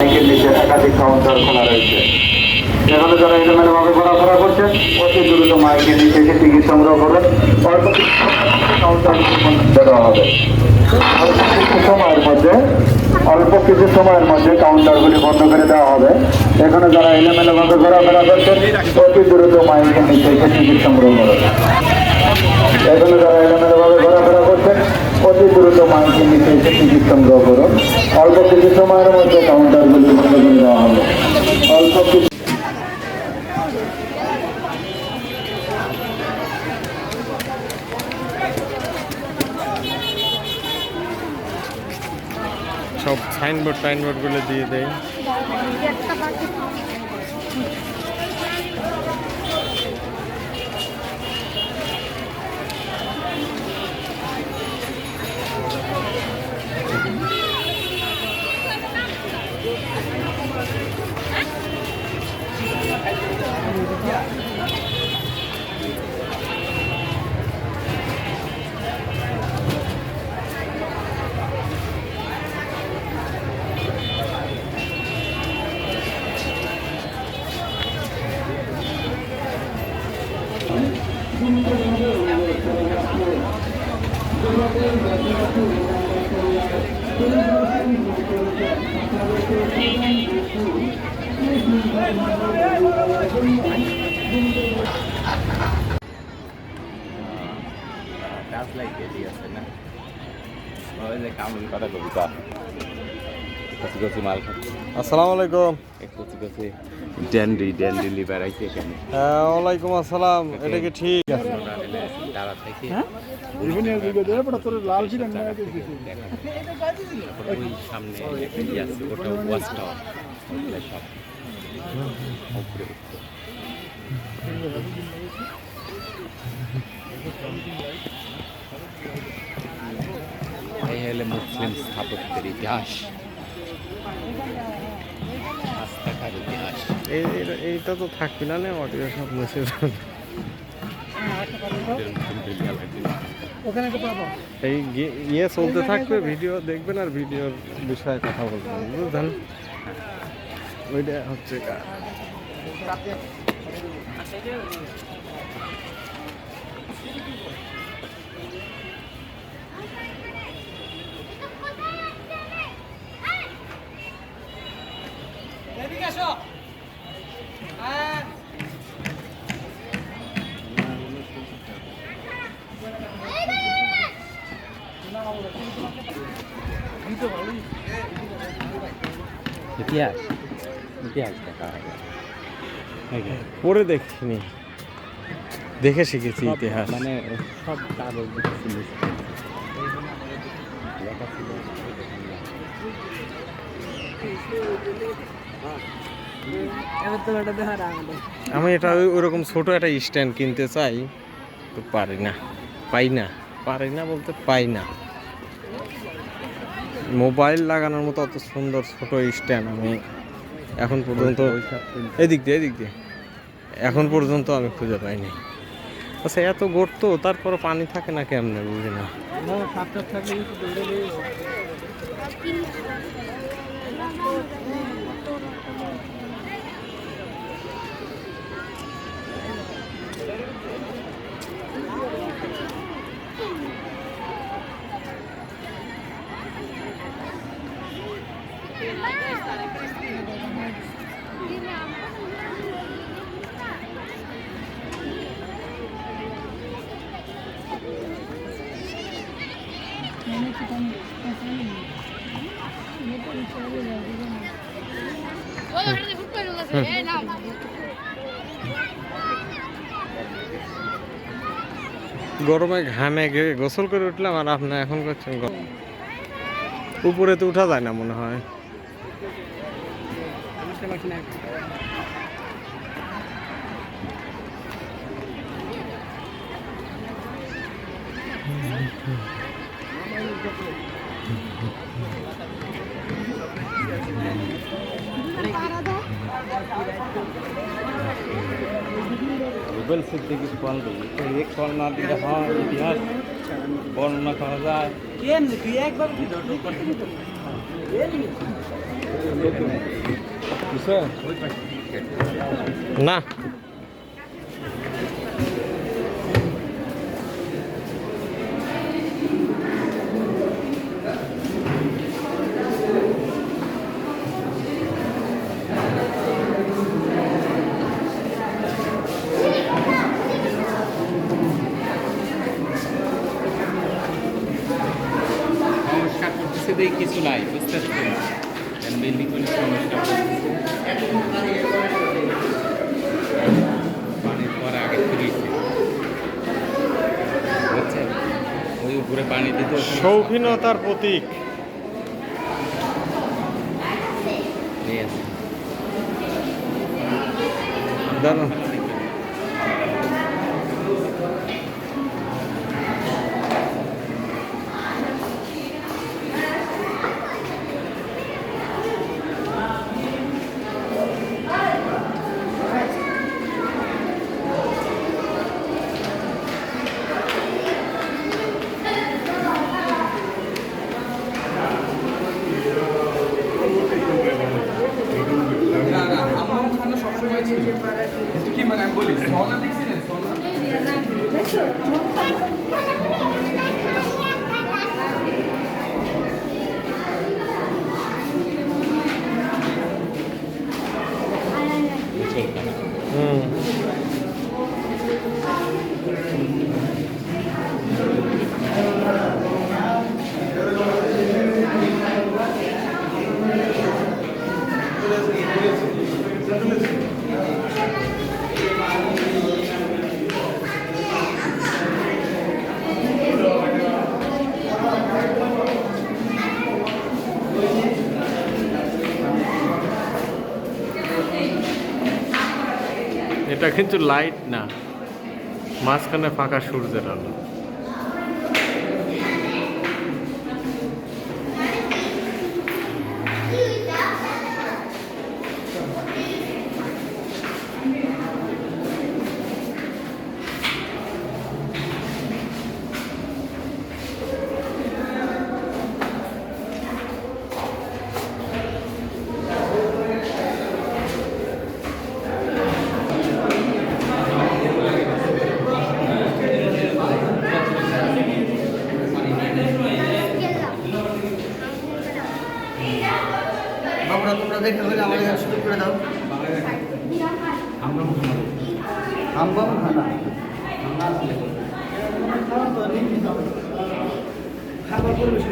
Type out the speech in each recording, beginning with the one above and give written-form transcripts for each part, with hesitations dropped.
নিচে একাধিক কাউন্টার খোলা রয়েছে। এখানে যারা এলোমেলোভাবে ঘোরাফেরা করছেন অতি দ্রুত মাইকের নিচে এসে টিকিট সংগ্রহ করুন। অল্প কাউন্টার দেওয়া হবে। অল্প কিছু সময়ের মধ্যে কাউন্টারগুলি বন্ধ করে দেওয়া হবে। এখানে যারা এলোমেলোভাবে ঘোরাফেরা করছেন অতি দ্রুত মাইকের নিচে এসে টিকিট সংগ্রহ করুন। এখানে যারা এলোমেলোভাবে ঘোরাফেরা করছেন অতি দ্রুত মাইকের নিচে এসে টিকিট সংগ্রহ করুন। অল্প কিছু সময়ের মধ্যে কাউন্টারগুলি বন্ধ করে দেওয়া হবে। অল্প কিছু সব সাইনবোর্ড গুলো দিয়ে দেয়। আসসালামু আলাইকুম। ড্যান্ডি লিভার আইছে এখানে। ওয়ালাইকুম আসসালাম। এটা কি ঠিক আছে? তারা থেকে ওই সামনে একটা ইয়ে আছে, ওটা ওয়াচ টাওয়ার সব উপরে এই হলে মুসলিম স্থাপত্যের ইতিহাস, রাস্তাঘাট ইতিহাস। এইটা তো থাকবে না, সব মুছে এই ইয়ে চলতে থাকবে, ভিডিও দেখবেন আর ভিডিওর বিষয়ে কথা বলবেন, বুঝলেন? ওইটা হচ্ছে ইতিহাস ইতিহাস দেখা হয় পরে দেখিনি, দেখে শিখেছি ইতিহাস। মানে সব কাগজ লেখা ছিল। আমি এটা ওরকম ছোট একটা স্ট্যান্ড কিনতে চাই, তো পারি না বলতে পাই না। মোবাইল লাগানোর মতো অত সুন্দর ছোট স্ট্যান্ড আমি এখন পর্যন্ত এদিক দিয়ে এখন পর্যন্ত আমি খুঁজে পাইনি। আচ্ছা, এত গর্ত, তারপরে পানি থাকে না কেমনে বুঝি না। গরমে ঘামে গোসল করে উঠলাম, আর আপনি এখন করছেন উপরে তো উঠা যায় না মনে হয়। রুবেল সিদ্দিকীর কল দিই, এক কল না দিলে হয় ইতিহাস বর্ণনা করা যায়। না সমস্যা করতেছে দেখে কিছু নাই, বুঝতে পারছেন? বিল্ডিং করে সমস্যা করতেছে। পানির পর আগে ফিরিয়েছে, বুঝছেন? ওই উপরে পানি দিতে শৌখিনতার প্রতীক। দাঁড়ান, হুম, এটা কিন্তু লাইট না, মাঝখানে ফাঁকা সূর্যের আলো। বাবুরা তোমরা দেখে হলে আমাদের কাছে শুরু করে দাও। আমরা খাবার পরিবেশ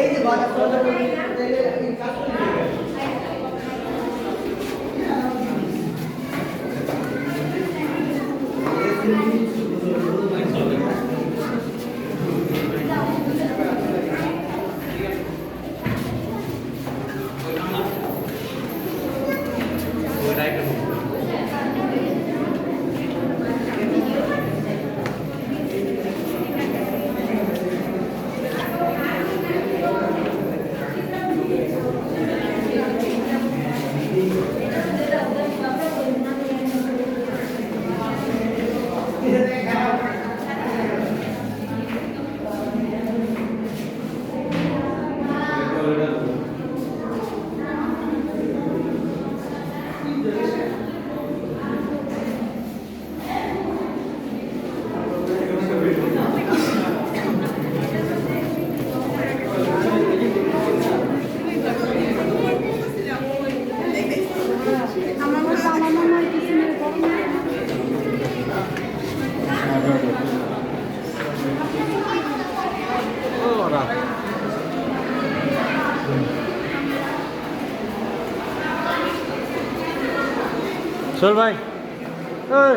এই যে বাজার চল ভাই, ওই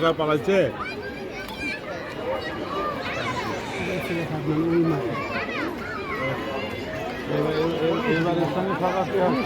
রাজাকার পালাইছে এবারের সঙ্গে সরকার কি হবে?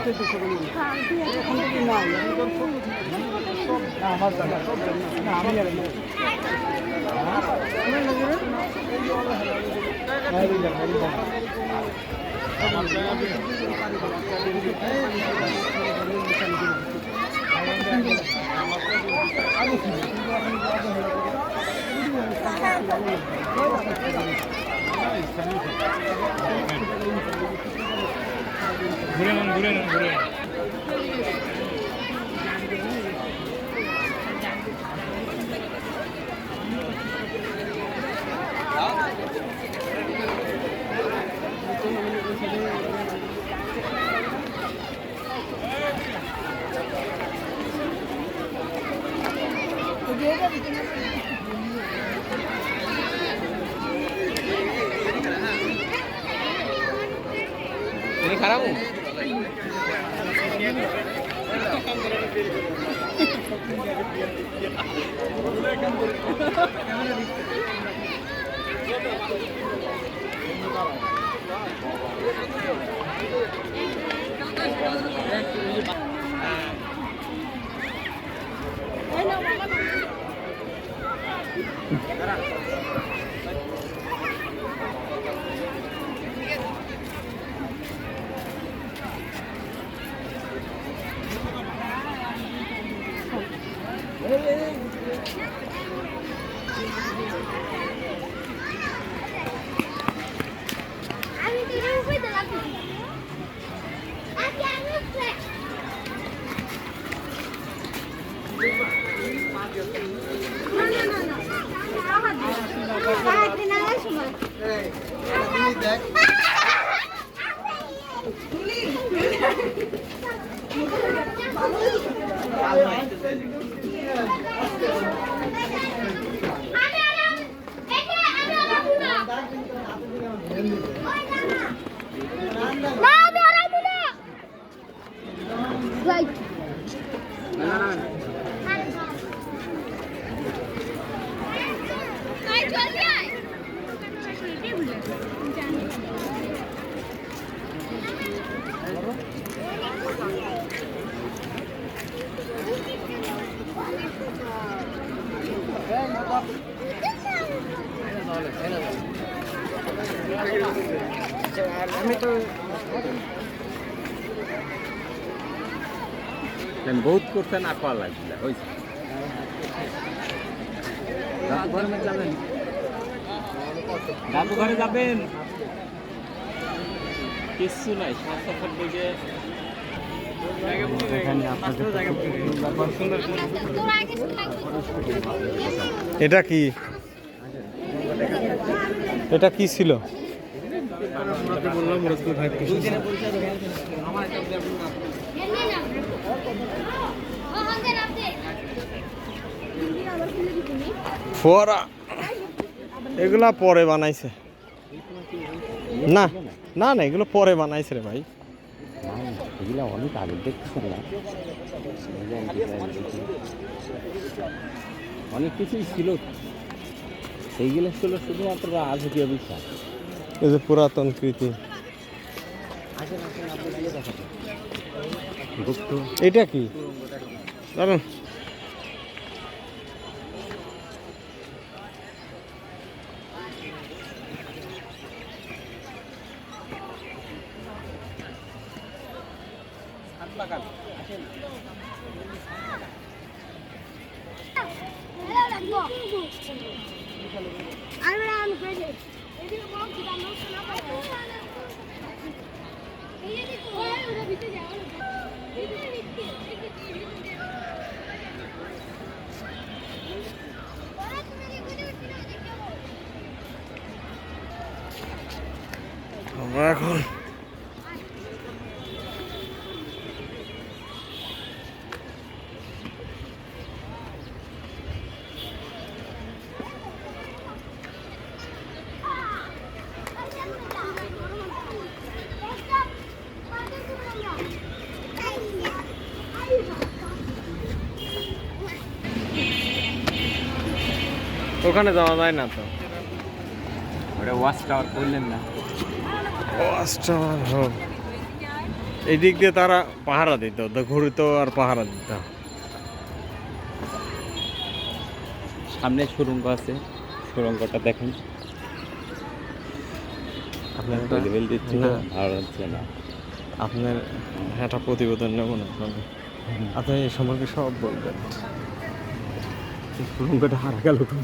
ঘুরে নেন ঘুরে নেন ঘুরে নেন ini karamu আমি তো উপরে লাগবে আমি উপরে Right. বহুত করছেন আর পাওয়া লাগছিল হয়েছে জাদুঘরে যাবেন জাদুঘরে যাবেন কিছু নাই স্বাস্থ্য দিকে এটা কি এটা কি ছিল ফোয়ারা এগুলা পরে বানাইছে না না না এগুলো পরে বানাইছে রে ভাই এগুলো অনেক আগে দেখতেছেন না অনেক কিছুই ছিল সেইগুলো ছিল শুধুমাত্র রাজকীয় বিষয় এই যে পুরাতন কৃতি গুপ্ত এটা কি দাঁড়ান I'm ready. Maybe the mom could not know আমরা এখন ওখানে যাওয়া যায় না তো। ওটা ওয়াচ টাওয়ার করলেন না? এই দিক দিয়ে তারা পাহারা দিত, ঘুরিত আর পাহারা দিত। সামনে সুড়ঙ্গ আছে, সুড়ঙ্গটা দেখেন। আপনার লেভেল দিচ্ছি তো, না, ভালো লাগছে না। আপনার একটা প্রতিবেদন নেব না আপনাকে, আপনি এই সম্পর্কে সব বলবেন। এই সুড়ঙ্গটা হারা গেল তো।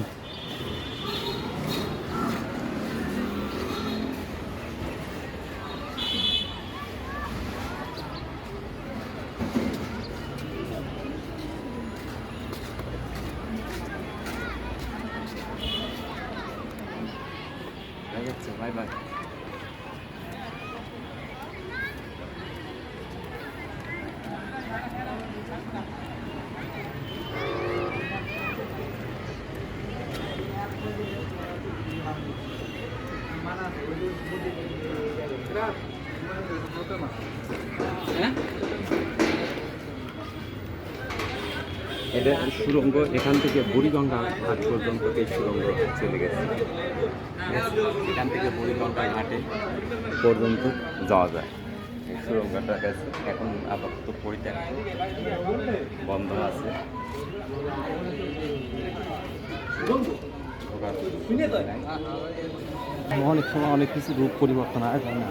Bye bye. এটা সুড়ঙ্গ, এখান থেকে বুড়িগঙ্গা ঘাট পর্যন্ত এই সুড়ঙ্গ চলে গেছে। এখান থেকে বুড়িগঙ্গা ঘাটে পর্যন্ত যাওয়া যায়। এই সুড়ঙ্গটা গেছে, এখন আপাতত পরিত্যক্ত, বন্ধ আছে। অনেক সময় অনেক কিছু রূপ পরিবর্তন হয় না।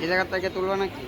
এই জায়গা থেকে তুলবা নাকি?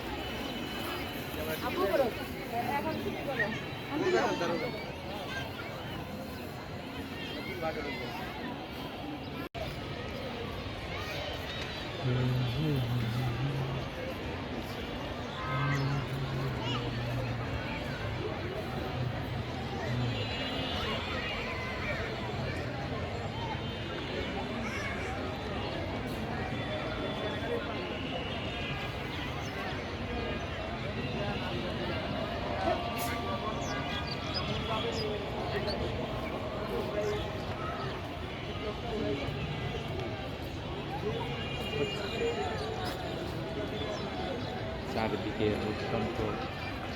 চারিদিকে অত্যন্ত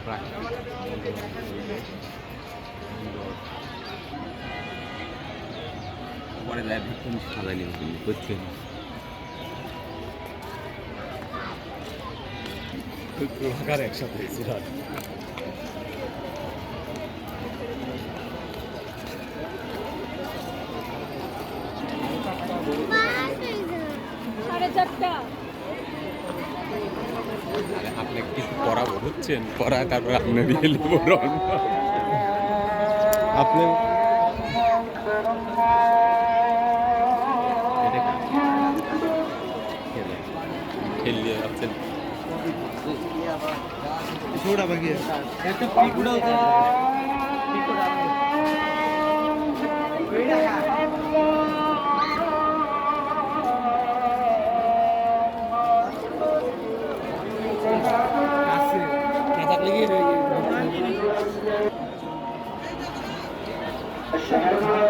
প্রাকৃতিক মনোরম পরিবেশ, সুন্দর। পরে যায় ভীষণ সাজানি বুঝছেন। একসাথে সাড়ে চারটা। আপনি কিছু পড়াবো বুঝছেন, পড়া তারপর আপনি দিয়ে নেবো রওনা। আপনি খেলিয়ে যাচ্ছেন। الشهر